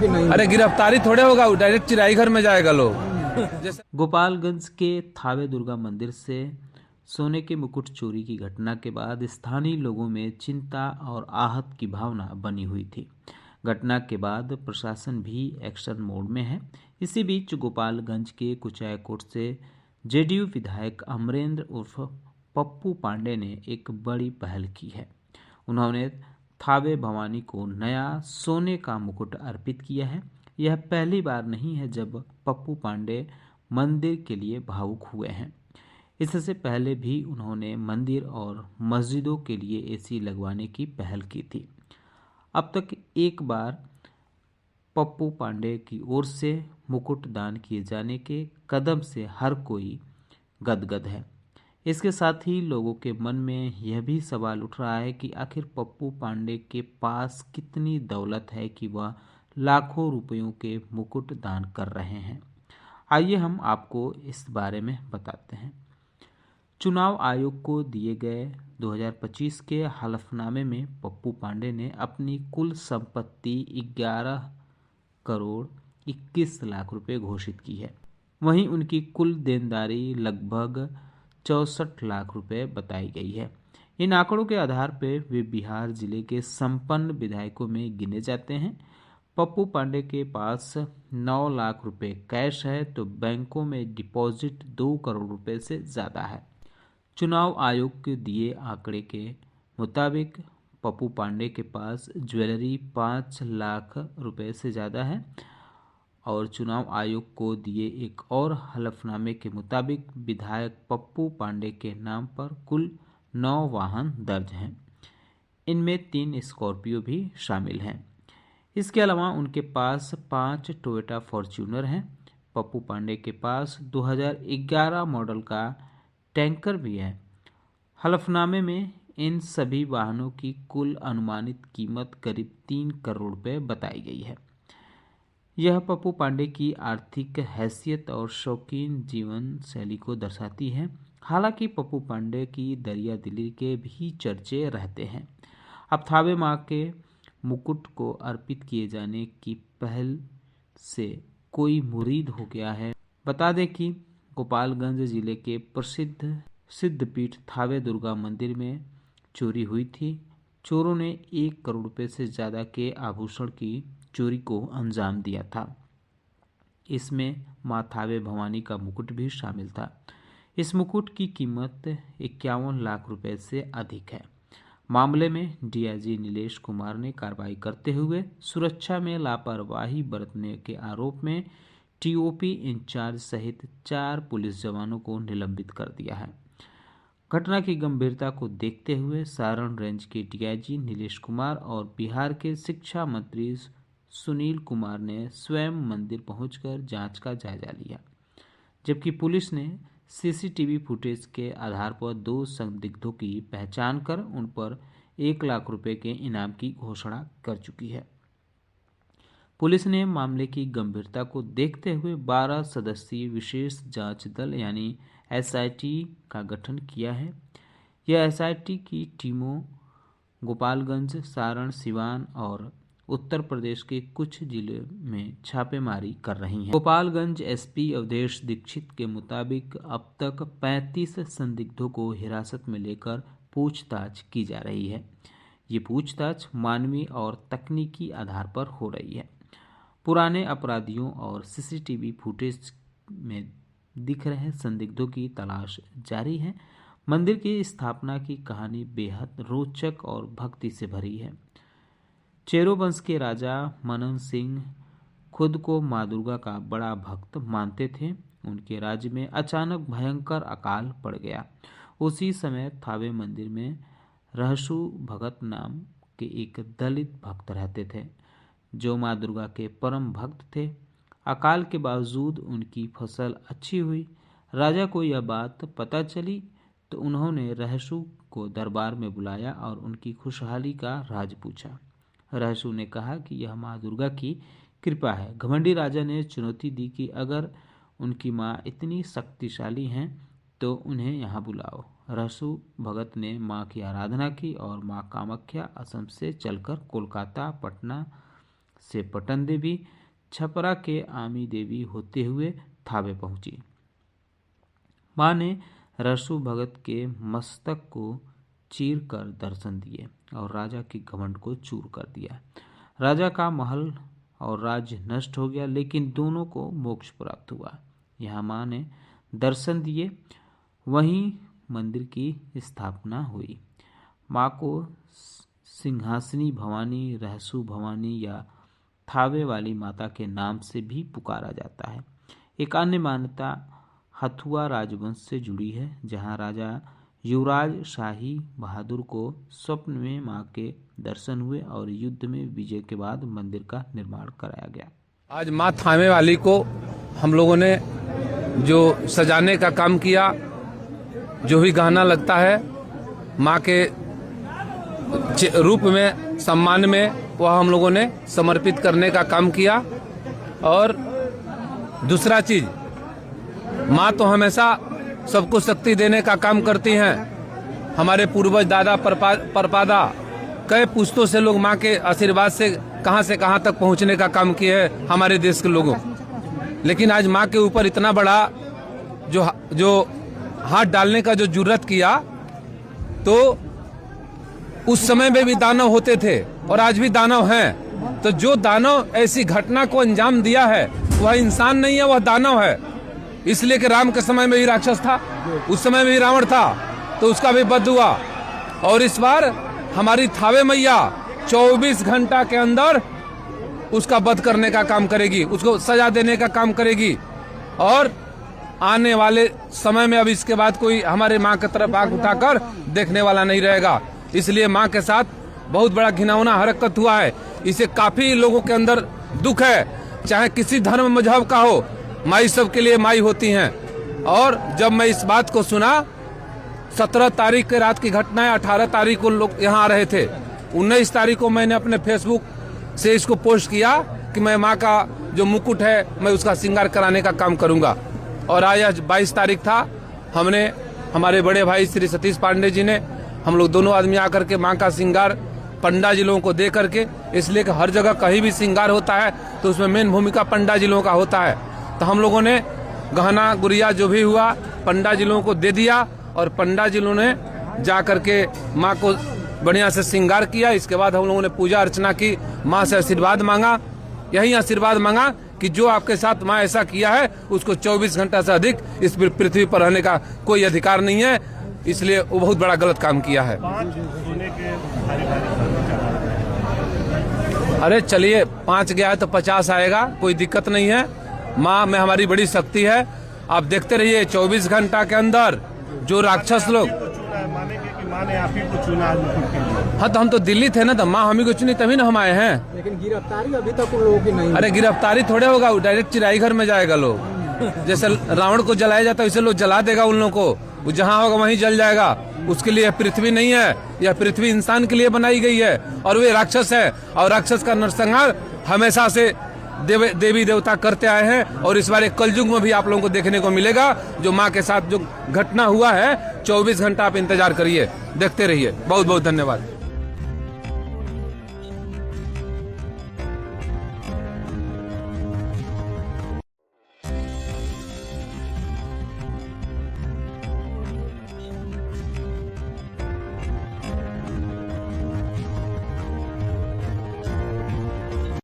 कि नहीं? अरे गिरफ्तारी थोड़े होगा, वो डायरेक्ट चिराई घर में जाएगा लोग। जैसे गोपालगंज के थावे दुर्गा मंदिर से सोने के मुकुट चोरी की घटना के बाद स्थानीय लोगों में चिंता और आहत की भावना बनी हुई थी। घटना के बाद प्रशासन भी एक्शन मोड में है। इसी बीच गोपालगंज के कुचायकोट से जेडीयू विधायक अमरेंद्र उर्फ पप्पू पांडे ने एक बड़ी पहल की है। उन्होंने थावे भवानी को नया सोने का मुकुट अर्पित किया है। यह पहली बार नहीं है जब पप्पू पांडे मंदिर के लिए भावुक हुए हैं। इससे पहले भी उन्होंने मंदिर और मस्जिदों के लिए एसी लगवाने की पहल की थी। अब तक एक बार पप्पू पांडे की ओर से मुकुट दान किए जाने के कदम से हर कोई गदगद है। इसके साथ ही लोगों के मन में यह भी सवाल उठ रहा है कि आखिर पप्पू पांडे के पास कितनी दौलत है कि वह लाखों रुपयों के मुकुट दान कर रहे हैं। आइए हम आपको इस बारे में बताते हैं। चुनाव आयोग को दिए गए 2025 के हलफनामे में पप्पू पांडे ने अपनी कुल संपत्ति 11 करोड़ 21 लाख रुपए घोषित की है। वहीं उनकी कुल देनदारी लगभग 64 लाख रुपए बताई गई है। इन आंकड़ों के आधार पर वे बिहार जिले के संपन्न विधायकों में गिने जाते हैं। पप्पू पांडे के पास 9 लाख रुपए कैश है तो बैंकों में डिपॉजिट 2 करोड़ रुपए से ज़्यादा है। चुनाव आयोग के दिए आंकड़े के मुताबिक पप्पू पांडे के पास ज्वेलरी 5 लाख रुपए से ज़्यादा है और चुनाव आयोग को दिए एक और हलफनामे के मुताबिक विधायक पप्पू पांडे के नाम पर कुल 9 वाहन दर्ज हैं। इनमें 3 स्कॉर्पियो भी शामिल हैं। इसके अलावा उनके पास 5 टोयोटा फॉर्च्यूनर हैं। पप्पू पांडे के पास 2011 मॉडल का टैंकर भी है। हलफनामे में इन सभी वाहनों की कुल अनुमानित कीमत करीब 3 करोड़ रुपए बताई गई है। यह पप्पू पांडे की आर्थिक हैसियत और शौकीन जीवन शैली को दर्शाती है। हालांकि पप्पू पांडे की दरिया दिली के भी चर्चे रहते हैं। अब थावे माँ के मुकुट को अर्पित किए जाने की पहल से कोई मुरीद हो गया है। बता दें कि गोपालगंज जिले के प्रसिद्ध सिद्धपीठ थावे दुर्गा मंदिर में चोरी हुई थी। चोरों ने 1 करोड़ रुपए से ज़्यादा के आभूषण की चोरी को अंजाम दिया था। इसमें माँ थावे भवानी का मुकुट भी शामिल था। इस मुकुट की कीमत 51 लाख रुपए से अधिक है। मामले में डीआईजी नीलेश कुमार ने कार्रवाई करते हुए सुरक्षा में लापरवाही बरतने के आरोप में टीओपी इंचार्ज सहित 4 पुलिस जवानों को निलंबित कर दिया है। घटना की गंभीरता को देखते हुए सारण रेंज के डीआईजी नीलेश कुमार और बिहार के शिक्षा मंत्री सुनील कुमार ने स्वयं मंदिर पहुंचकर जांच का जायजा लिया, जबकि पुलिस ने सीसीटीवी फुटेज के आधार पर 2 संदिग्धों की पहचान कर उन पर 1 लाख रुपए के इनाम की घोषणा कर चुकी है। पुलिस ने मामले की गंभीरता को देखते हुए 12 सदस्यीय विशेष जांच दल यानी एसआईटी का गठन किया है। यह एसआईटी की टीमों गोपालगंज, सारण, सिवान और उत्तर प्रदेश के कुछ जिलों में छापेमारी कर रही हैं। गोपालगंज एसपी अवधेश दीक्षित के मुताबिक अब तक 35 संदिग्धों को हिरासत में लेकर पूछताछ की जा रही है। ये पूछताछ मानवीय और तकनीकी आधार पर हो रही है। पुराने अपराधियों और सीसीटीवी फुटेज में दिख रहे संदिग्धों की तलाश जारी है। मंदिर की स्थापना की कहानी बेहद रोचक और भक्ति से भरी है। चेरो वंश के राजा मनन सिंह खुद को मां दुर्गा का बड़ा भक्त मानते थे। उनके राज्य में अचानक भयंकर अकाल पड़ गया। उसी समय थावे मंदिर में रहसु भगत नाम के एक दलित भक्त रहते थे, जो मां दुर्गा के परम भक्त थे। अकाल के बावजूद उनकी फसल अच्छी हुई। राजा को यह बात पता चली तो उन्होंने रहसु को दरबार में बुलाया और उनकी खुशहाली का राज पूछा। रहसु ने कहा कि यह माँ दुर्गा की कृपा है। घमंडी राजा ने चुनौती दी कि अगर उनकी माँ इतनी शक्तिशाली हैं तो उन्हें यहाँ बुलाओ। रहसु भगत ने माँ की आराधना की और माँ कामाख्या असम से चलकर कोलकाता, पटना से पटन देवी, छपरा के आमी देवी होते हुए थावे पहुंची। माँ ने रसू भगत के मस्तक को चीर कर दर्शन दिए और राजा के घमंड को चूर कर दिया। राजा का महल और राज्य नष्ट हो गया, लेकिन दोनों को मोक्ष प्राप्त हुआ। यहाँ माँ ने दर्शन दिए, वहीं मंदिर की स्थापना हुई। माँ को सिंहासनी भवानी, रहसू भवानी या थावे वाली माता के नाम से भी पुकारा जाता है। एक अन्य मान्यता हथुआ राजवंश से जुड़ी है, जहाँ राजा युवराज शाही बहादुर को स्वप्न में मां के दर्शन हुए और युद्ध में विजय के बाद मंदिर का निर्माण कराया गया। आज माँ थामे वाली को हम लोगों ने जो सजाने का काम किया, जो भी गहना लगता है माँ के रूप में, सम्मान में, वह हम लोगों ने समर्पित करने का काम किया। और दूसरा चीज, माँ तो हमेशा सबको शक्ति देने का काम करती हैं। हमारे पूर्वज दादा परपादा कई पुश्तों से लोग माँ के आशीर्वाद से कहां तक पहुंचने का काम किए हैं हमारे देश के लोगों। लेकिन आज माँ के ऊपर इतना बड़ा जो हाथ डालने का जो जुर्रत किया, तो उस समय में भी दानव होते थे और आज भी दानव हैं। तो जो दानव ऐसी घटना को अंजाम दिया है वह इंसान नहीं है, वह दानव है। इसलिए कि राम के समय में भी राक्षस था, उस समय में भी रावण था, तो उसका भी वध हुआ। और इस बार हमारी थावे मैया 24 घंटा के अंदर उसका वध करने का काम करेगी, उसको सजा देने का काम करेगी। और आने वाले समय में अब इसके बाद कोई हमारे माँ की तरफ आंख उठाकर देखने वाला नहीं रहेगा। इसलिए माँ के साथ बहुत बड़ा घिनौना हरकत हुआ है। इसे काफी लोगों के अंदर दुख है, चाहे किसी धर्म मजहब का हो, माई सबके लिए माई होती हैं। और जब मैं इस बात को सुना, 17 तारीख के रात की घटना है, 18 तारीख को लोग यहाँ आ रहे थे, 19 तारीख को मैंने अपने फेसबुक से इसको पोस्ट किया कि मैं माँ का जो मुकुट है मैं उसका श्रृंगार कराने का काम करूंगा। और आज 22 तारीख था, हमने हमारे बड़े भाई श्री सतीश पांडे जी ने, हम लोग दोनों आदमी आकर के माँ का श्रृंगार पंडा जी लोगों को दे करके, इसलिए कि हर जगह कहीं भी श्रृंगार होता है तो उसमें मेन भूमिका पंडा जी लोगों का होता है। तो हम लोगों ने गहना गुड़िया जो भी हुआ पंडा जी लोगों को दे दिया और पंडा जी लोगों ने जा करके माँ को बढ़िया से श्रृंगार किया। इसके बाद हम लोगों ने पूजा अर्चना की, माँ से आशीर्वाद मांगा। यही आशीर्वाद मांगा कि जो आपके साथ माँ ऐसा किया है उसको 24 घंटा से अधिक इस पृथ्वी पर रहने का कोई अधिकार नहीं है, इसलिए वो बहुत बड़ा गलत काम किया है। अरे चलिए, 5 गया है तो 50 आएगा, कोई दिक्कत नहीं है। माँ में हमारी बड़ी शक्ति है। आप देखते रहिए 24 घंटा के अंदर जो राक्षस लोग, हाँ तो हम तो दिल्ली थे ना, तो माँ हमी को चुनी तभी ना हम आए हैं। लेकिन गिरफ्तारी अभी तक उन लोगों की नहीं। अरे गिरफ्तारी थोड़े होगा, डायरेक्ट चिराई घर में जाएगा लोग। जैसे रावण को जलाया जाता है वैसे लोग जला देगा उन लोगों को, वो जहाँ होगा वहीं जल जाएगा। उसके लिए पृथ्वी नहीं है, यह पृथ्वी इंसान के लिए बनाई गई है और वे राक्षस है। और राक्षस का नरसंहार हमेशा से देवी देवता करते आए हैं और इस बार एक कलयुग में भी आप लोगों को देखने को मिलेगा। जो माँ के साथ जो घटना हुआ है, 24 घंटा आप इंतजार करिए, देखते रहिए। बहुत बहुत धन्यवाद।